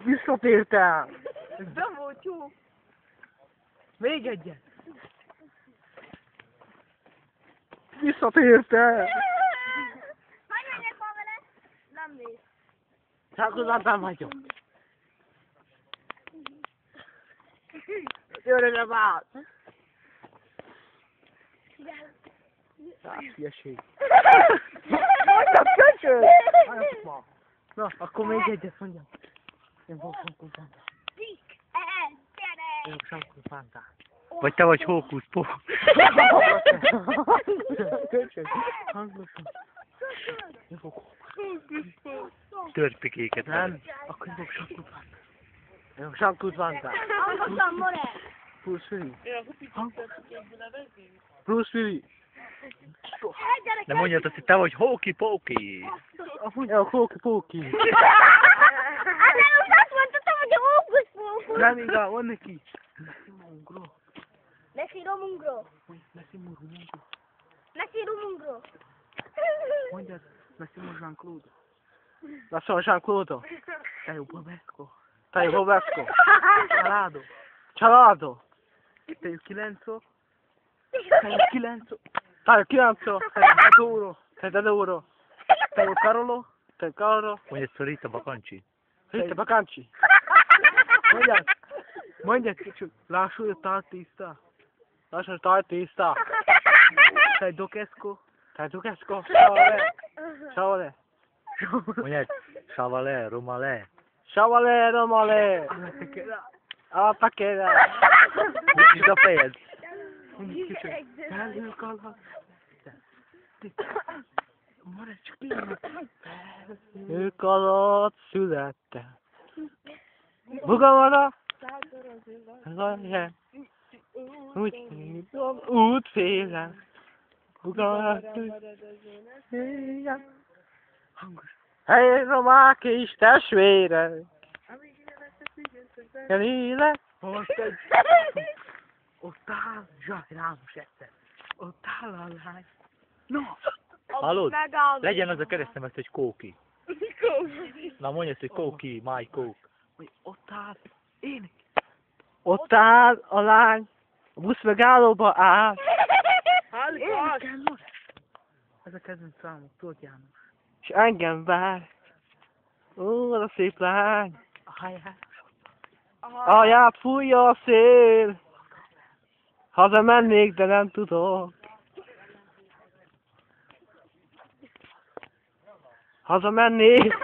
Visszatértem! De volt jó. Még egyet! Visszatértem! Hogy menjek ma vele? Nem néz. Szákozatban vagyok. Gyere már! Hülyeség. Mondjam, köcsög! Halljatok ma! Na, akkor még egyet mondjam. Én fogok sankulfántát. Én fogok sankulfántát. Vagy te vagy hókusz-pó. Köcsög, hangosan. Én fogok Törpikéket. nem, akkor én fogok sankulfántát. Én fogok sankulfántát. Hangosan, more. Bruce Willis. Bruce Willis. De mondjad azt, hogy te vagy hóki-póki. Mondja a hóki-póki. Hát nem most azt mondtad, hogy a hókusz-pókusz. Nem igaz, van neki. Neki romungro. Neki romungro. Mondjad, Massimo Jean-Claude. Massimo Jean-Claude. Taio Bobesco. Taio Bobesco. Cialado. Cialado. Taio Chilenzo. Taio Chilenzo. Taio Chilenzo. Taio Daduro. Taio Carolo. Taio Carolo. Mondjad szor itt a bakancsi. Rita Bacanci. Mondjad, kicsit. Lasciò il artista. Lasciò il artista. Taio Duquesco. Taio Duquesco. Ciao. Mondjad, Savalé, Romalé. Savalé, Romalé. A takéra. Nyisd a fejed. Felhők alatt. Maradj csak pillanat. Felhők alatt születtem. Bugamara. Útfélen. Bugamara. Hely, romák és testvérek. Elélek. Most egy... Ott áll Zsaj Rámos egyszer. Ott áll a lány. No! Hallod? Legyen az a keresztnevet, hogy Kóki. Na mondj ezt, hogy Kóki, my Coke. Ott áll. Én. Ott áll a lány. A busz megállóba áll. Énekel, ez a kedvenc számok, Tóth János. És engem vár. Ó, az a szép lány. Alját fújja a szél. Haza mennék, de nem tudok. Haza mennék.